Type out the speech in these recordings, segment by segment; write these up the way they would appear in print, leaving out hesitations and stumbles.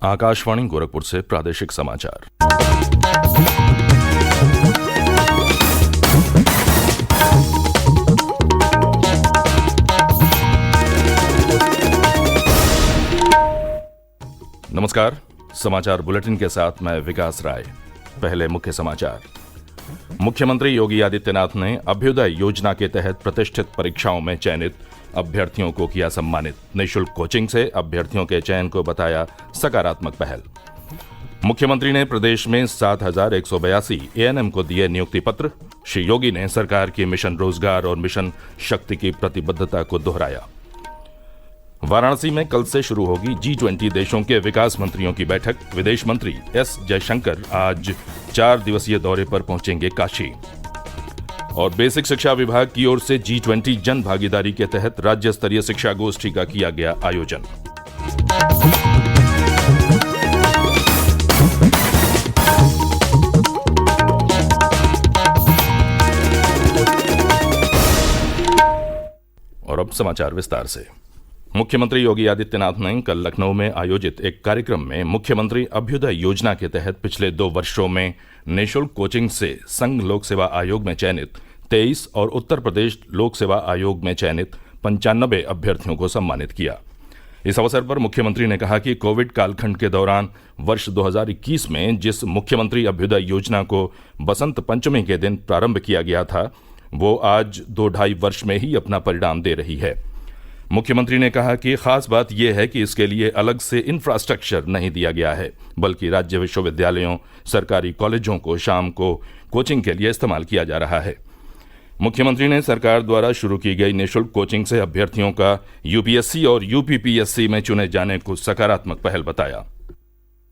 आकाशवाणी गोरखपुर से प्रादेशिक समाचार। नमस्कार, समाचार बुलेटिन के साथ मैं विकास राय। पहले मुख्य समाचार। मुख्यमंत्री योगी आदित्यनाथ ने अभ्युदय योजना के तहत प्रतिष्ठित परीक्षाओं में चयनित अभ्यर्थियों को किया सम्मानित। निःशुल्क कोचिंग से अभ्यर्थियों के चयन को बताया सकारात्मक पहल। मुख्यमंत्री ने प्रदेश में 7,182 एएनएम को दिए नियुक्ति पत्र। श्री योगी ने सरकार की मिशन रोजगार और मिशन शक्ति की प्रतिबद्धता को दोहराया। वाराणसी में कल से शुरू होगी G20 देशों के विकास मंत्रियों की बैठक। विदेश मंत्री एस जयशंकर आज 4 दिवसीय दौरे पर पहुंचेंगे काशी। और बेसिक शिक्षा विभाग की ओर से G20 जन भागीदारी के तहत राज्य स्तरीय शिक्षा गोष्ठी का किया गया आयोजन। और अब समाचार विस्तार से। मुख्यमंत्री योगी आदित्यनाथ ने कल लखनऊ में आयोजित एक कार्यक्रम में मुख्यमंत्री अभ्युदय योजना के तहत पिछले 2 वर्षों में निःशुल्क कोचिंग से संघ लोक सेवा आयोग में चयनित 23 और उत्तर प्रदेश लोक सेवा आयोग में चयनित 95 अभ्यर्थियों को सम्मानित किया। इस अवसर पर मुख्यमंत्री ने कहा कि कोविड कालखंड के दौरान वर्ष 2021 में जिस मुख्यमंत्री अभ्युदय योजना को बसंत पंचमी के दिन प्रारंभ किया गया था, वो आज 2-2.5 वर्ष में ही अपना परिणाम दे रही है। मुख्यमंत्री ने कहा कि खास बात यह है कि इसके लिए अलग से इंफ्रास्ट्रक्चर नहीं दिया गया है, बल्कि राज्य विश्वविद्यालयों, सरकारी कॉलेजों को शाम को कोचिंग के लिए इस्तेमाल किया जा रहा है। मुख्यमंत्री ने सरकार द्वारा शुरू की गई निःशुल्क कोचिंग से अभ्यर्थियों का यूपीएससी और यूपीपीएससी में चुने जाने को सकारात्मक पहल बताया।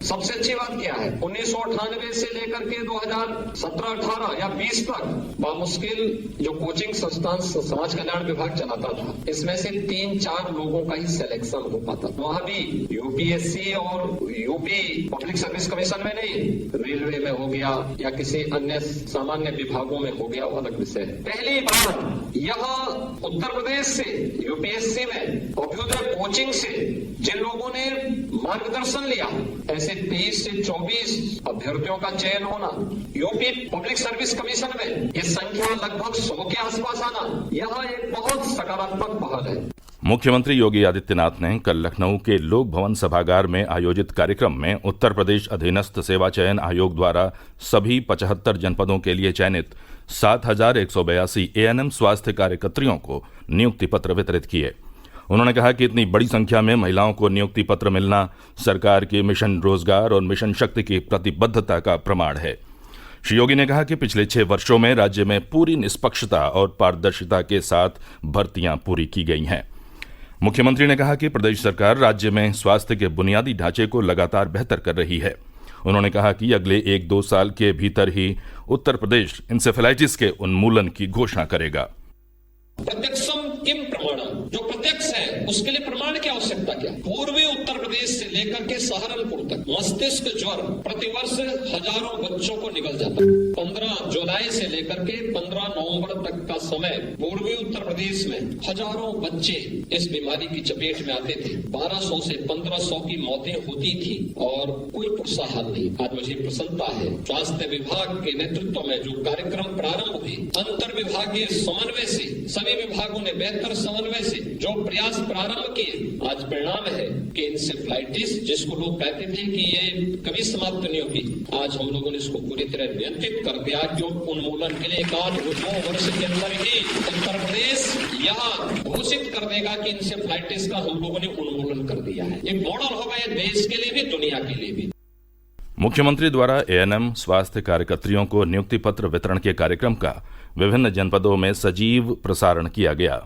सबसे अच्छी बात क्या है, 1998 से लेकर के 2017-18 या 20 तक बामुश्किल जो कोचिंग संस्थान समाज कल्याण विभाग चलाता था, इसमें से 3-4 लोगों का ही सिलेक्शन हो पाता। वहां भी यूपीएससी और यूपी पब्लिक सर्विस कमीशन में नहीं, रेलवे में हो गया या किसी अन्य सामान्य विभागों में हो गया, वो अलग विषय है। पहली बात, यह उत्तर प्रदेश से यूपीएससी में अभ्युदय कोचिंग से जिन लोगों ने मार्गदर्शन लिया, ऐसे 23 से 24 अभ्यर्थियों का चयन होना, यूपी पब्लिक सर्विस कमीशन में ये संख्या लगभग 100 के आसपास आना, यह एक बहुत सकारात्मक पहल है। मुख्यमंत्री योगी आदित्यनाथ ने कल लखनऊ के लोक भवन सभागार में आयोजित कार्यक्रम में उत्तर प्रदेश अधीनस्थ सेवा चयन आयोग द्वारा सभी 75 जनपदों के लिए चयनित 7,182 एएनएम स्वास्थ्य कार्यकर्त्रियों को नियुक्ति पत्र वितरित किए। उन्होंने कहा कि इतनी बड़ी संख्या में महिलाओं को नियुक्ति पत्र मिलना सरकार की मिशन रोजगार और मिशन शक्ति की प्रतिबद्धता का प्रमाण है। श्री योगी ने कहा कि पिछले 6 वर्षों में राज्य में पूरी निष्पक्षता और पारदर्शिता के साथ भर्तियां पूरी की गई हैं। मुख्यमंत्री ने कहा कि प्रदेश सरकार राज्य में स्वास्थ्य के बुनियादी ढांचे को लगातार बेहतर कर रही है। उन्होंने कहा कि अगले 1-2 साल के भीतर ही उत्तर प्रदेश इंसेफेलाइटिस के उन्मूलन की घोषणा करेगा। प्रत्यक्षम किम प्रमाणम, जो प्रत्यक्ष है उसके लिए प्रमाण की आवश्यकता क्या? पूर्वी उत्तर प्रदेश से लेकर के सहारनपुर तक मस्तिष्क ज्वर प्रतिवर्ष हजारों बच्चों को निकल जाता है। 15 जुलाई से लेकर के 15 नवंबर तक का समय पूर्वी उत्तर प्रदेश में हजारों बच्चे इस बीमारी की चपेट में आते थे। 1200 से 1500 की मौतें होती थी और कोई प्रोत्साहन नहीं। आज मुझे प्रसन्नता है, स्वास्थ्य विभाग के नेतृत्व में जो कार्यक्रम प्रारंभ हुए, अंतर विभागीय समन्वय से सभी विभागों ने बेहतर समन्वय से जो प्रयास प्रारंभ किए, आज परिणाम है कि इंसेफ्लाइटिस, जिसको लोग कहते थे कि ये कभी समाप्त नहीं होगी, आज हम लोगों ने इसको पूरी तरह नियंत्रित कर दिया। जो उन्मूलन के लिए 1-2 वर्ष के अंदर ही उत्तर प्रदेश यह घोषित कर देगा कि इंसेफ्लाइटिस का हम लोगों ने उन्मूलन कर दिया है। एक मॉडल होगा ये देश के लिए भी, दुनिया के लिए भी। मुख्यमंत्री द्वारा एएनएम स्वास्थ्य कार्यकर्त्रियों को नियुक्ति पत्र वितरण के कार्यक्रम का विभिन्न जनपदों में सजीव प्रसारण किया गया।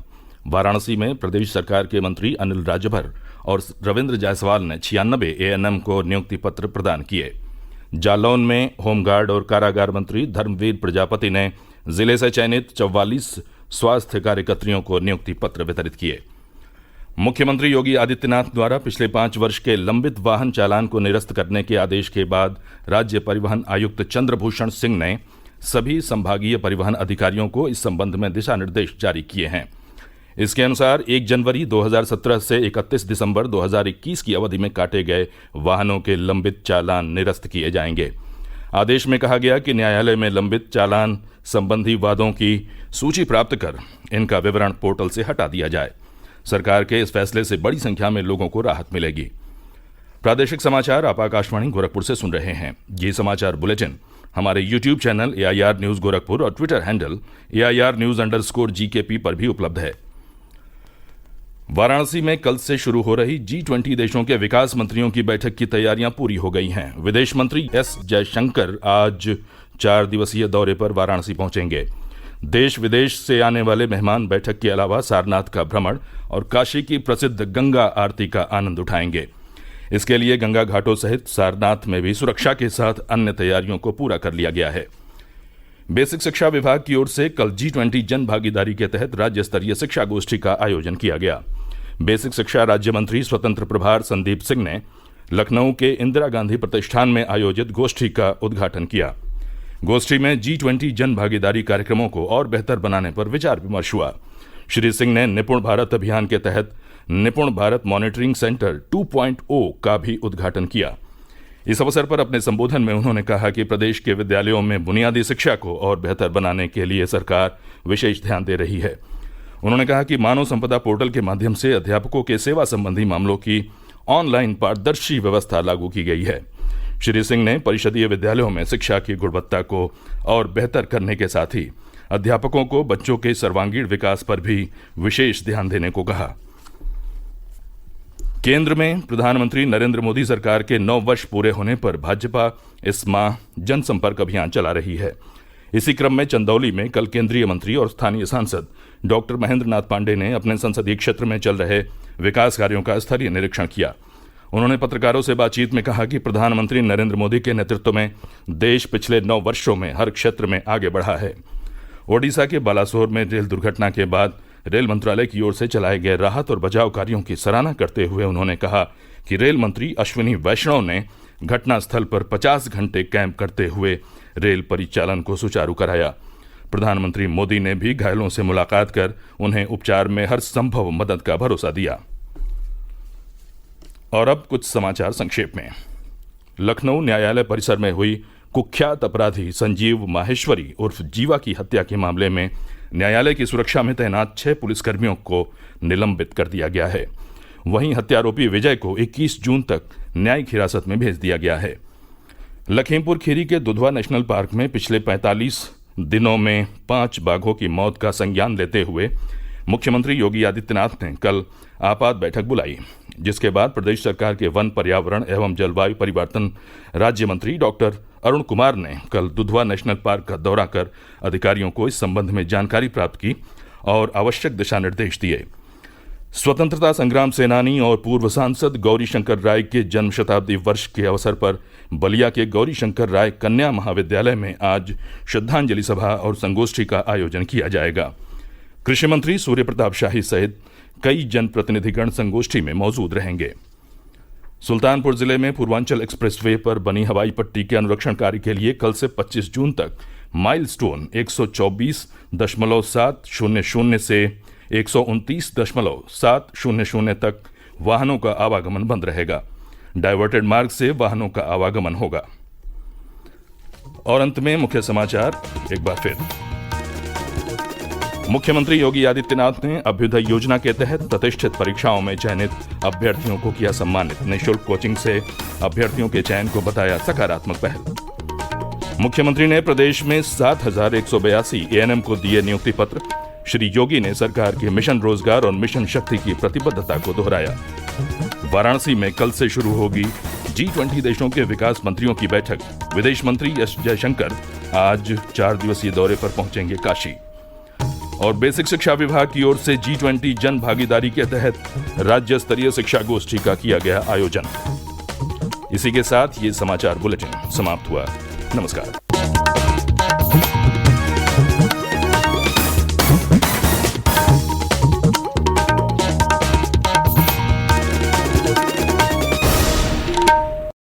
वाराणसी में प्रदेश सरकार के मंत्री अनिल राजभर और रविंद्र जायसवाल ने 96 एएनएम को नियुक्ति पत्र प्रदान किए। जालौन में होमगार्ड और कारागार मंत्री धर्मवीर प्रजापति ने जिले से चयनित 44 स्वास्थ्य कार्यकर्त्रियों को नियुक्ति पत्र वितरित किए। मुख्यमंत्री योगी आदित्यनाथ द्वारा पिछले 5 वर्ष के लंबित वाहन चालान को निरस्त करने के आदेश के बाद राज्य परिवहन आयुक्त चंद्रभूषण सिंह ने सभी संभागीय परिवहन अधिकारियों को इस संबंध में दिशा निर्देश जारी किए हैं। इसके अनुसार 1 जनवरी 2017 से 31 दिसंबर 2021 की अवधि में काटे गए वाहनों के लंबित चालान निरस्त किए जाएंगे। आदेश में कहा गया कि न्यायालय में लंबित चालान संबंधी वादों की सूची प्राप्त कर इनका विवरण पोर्टल से हटा दिया जाए। सरकार के इस फैसले से बड़ी संख्या में लोगों को राहत मिलेगी। प्रादेशिक समाचार आप आकाशवाणी गोरखपुर से सुन रहे हैं। ये समाचार बुलेटिन हमारे YouTube channel AIR news Gorakhpur और ट्विटर हैंडल AIR News_GKP पर भी उपलब्ध है। वाराणसी में कल से शुरू हो रही G20 देशों के विकास मंत्रियों की बैठक की तैयारियां पूरी हो गई हैं। विदेश मंत्री S जयशंकर आज 4 दिवसीय दौरे पर वाराणसी पहुंचेंगे। देश विदेश से आने वाले मेहमान बैठक के अलावा सारनाथ का भ्रमण और काशी की प्रसिद्ध गंगा आरती का आनंद उठाएंगे। इसके लिए गंगा घाटों सहित सारनाथ में भी सुरक्षा के साथ अन्य तैयारियों को पूरा कर लिया गया है। बेसिक शिक्षा विभाग की ओर से कल G20 जन भागीदारी के तहत राज्य स्तरीय शिक्षा गोष्ठी का आयोजन किया गया। बेसिक शिक्षा राज्य मंत्री स्वतंत्र प्रभार संदीप सिंह ने लखनऊ के इंदिरा गांधी प्रतिष्ठान में आयोजित गोष्ठी का उद्घाटन किया। गोष्ठी में G20 जन भागीदारी कार्यक्रमों को और बेहतर बनाने पर विचार विमर्श हुआ। श्री सिंह ने निपुण भारत अभियान के तहत निपुण भारत मॉनिटरिंग सेंटर 2.0 का भी उद्घाटन किया। इस अवसर पर अपने संबोधन में उन्होंने कहा कि प्रदेश के विद्यालयों में बुनियादी शिक्षा को और बेहतर बनाने के लिए सरकार विशेष ध्यान दे रही है। उन्होंने कहा कि मानव संपदा पोर्टल के माध्यम से अध्यापकों के सेवा संबंधी मामलों की ऑनलाइन पारदर्शी व्यवस्था लागू की गई है। श्री सिंह ने परिषदीय विद्यालयों में शिक्षा की गुणवत्ता को और बेहतर करने के साथ ही अध्यापकों को बच्चों के सर्वांगीण विकास पर भी विशेष ध्यान देने को कहा। केंद्र में प्रधानमंत्री नरेंद्र मोदी सरकार के 9 वर्ष पूरे होने पर भाजपा इस माह जनसंपर्क अभियान चला रही है। इसी क्रम में चंदौली में कल केंद्रीय मंत्री और स्थानीय सांसद डॉक्टर महेंद्र नाथ पांडे ने अपने संसदीय क्षेत्र में चल रहे विकास कार्यों का स्थलीय निरीक्षण किया। उन्होंने पत्रकारों से बातचीत में कहा कि प्रधानमंत्री नरेंद्र मोदी के नेतृत्व में देश पिछले 9 वर्षों में हर क्षेत्र में आगे बढ़ा है। ओडिशा के बालासोर में रेल दुर्घटना के बाद रेल मंत्रालय की ओर से चलाए गए राहत और बचाव कार्यों की सराहना करते हुए उन्होंने कहा कि रेल मंत्री अश्विनी वैष्णव ने घटनास्थल पर 50 घंटे कैंप करते हुए रेल परिचालन को सुचारू कराया। प्रधानमंत्री मोदी ने भी घायलों से मुलाकात कर उन्हें उपचार में हर संभव मदद का भरोसा दिया। और अब कुछ समाचार संक्षेप में। लखनऊ न्यायालय परिसर में हुई कुख्यात अपराधी संजीव माहेश्वरी उर्फ जीवा की हत्या के मामले में न्यायालय की सुरक्षा में तैनात 6 पुलिसकर्मियों को निलंबित कर दिया गया है। वहीं हत्यारोपी विजय को 21 जून तक न्यायिक हिरासत में भेज दिया गया है। लखीमपुर खीरी के दुधवा नेशनल पार्क में पिछले 45 दिनों में 5 बाघों की मौत का संज्ञान लेते हुए मुख्यमंत्री योगी आदित्यनाथ ने कल आपात बैठक बुलाई, जिसके बाद प्रदेश सरकार के वन, पर्यावरण एवं जलवायु परिवर्तन राज्य मंत्री डॉक्टर अरुण कुमार ने कल दुधवा नेशनल पार्क का दौरा कर अधिकारियों को इस संबंध में जानकारी प्राप्त की और आवश्यक दिशा निर्देश दिए। स्वतंत्रता संग्राम सेनानी और पूर्व सांसद गौरीशंकर राय के जन्म शताब्दी वर्ष के अवसर पर बलिया के गौरीशंकर राय कन्या महाविद्यालय में आज श्रद्धांजलि सभा और संगोष्ठी का आयोजन किया जाएगा। कृषि मंत्री सूर्य प्रताप शाही सहित कई जनप्रतिनिधिगण संगोष्ठी में मौजूद रहेंगे। सुल्तानपुर जिले में पूर्वांचल एक्सप्रेसवे पर बनी हवाई पट्टी के अनुरक्षण कार्य के लिए कल से 25 जून तक माइलस्टोन 124.700 से 129.700 तक वाहनों का आवागमन बंद रहेगा। डाइवर्टेड मार्ग से वाहनों का आवागमन होगा। और अंत में मुख्य समाचार एक बार फिर। मुख्यमंत्री योगी आदित्यनाथ ने अभ्युदय योजना के तहत प्रतिष्ठित परीक्षाओं में चयनित अभ्यर्थियों को किया सम्मानित। निःशुल्क कोचिंग से अभ्यर्थियों के चयन को बताया सकारात्मक पहल। मुख्यमंत्री ने प्रदेश में 7,182 ANM को दिए नियुक्ति पत्र। श्री योगी ने सरकार के मिशन रोजगार और मिशन शक्ति की प्रतिबद्धता को दोहराया। वाराणसी में कल से शुरू होगी G20 देशों के विकास मंत्रियों की बैठक। विदेश मंत्री S जयशंकर आज 4 दिवसीय दौरे पर पहुंचेंगे काशी। और बेसिक शिक्षा विभाग की ओर से G20 जन भागीदारी के तहत राज्य स्तरीय शिक्षा गोष्ठी का किया गया आयोजन। इसी के साथ ये समाचार बुलेटिन समाप्त हुआ। नमस्कार।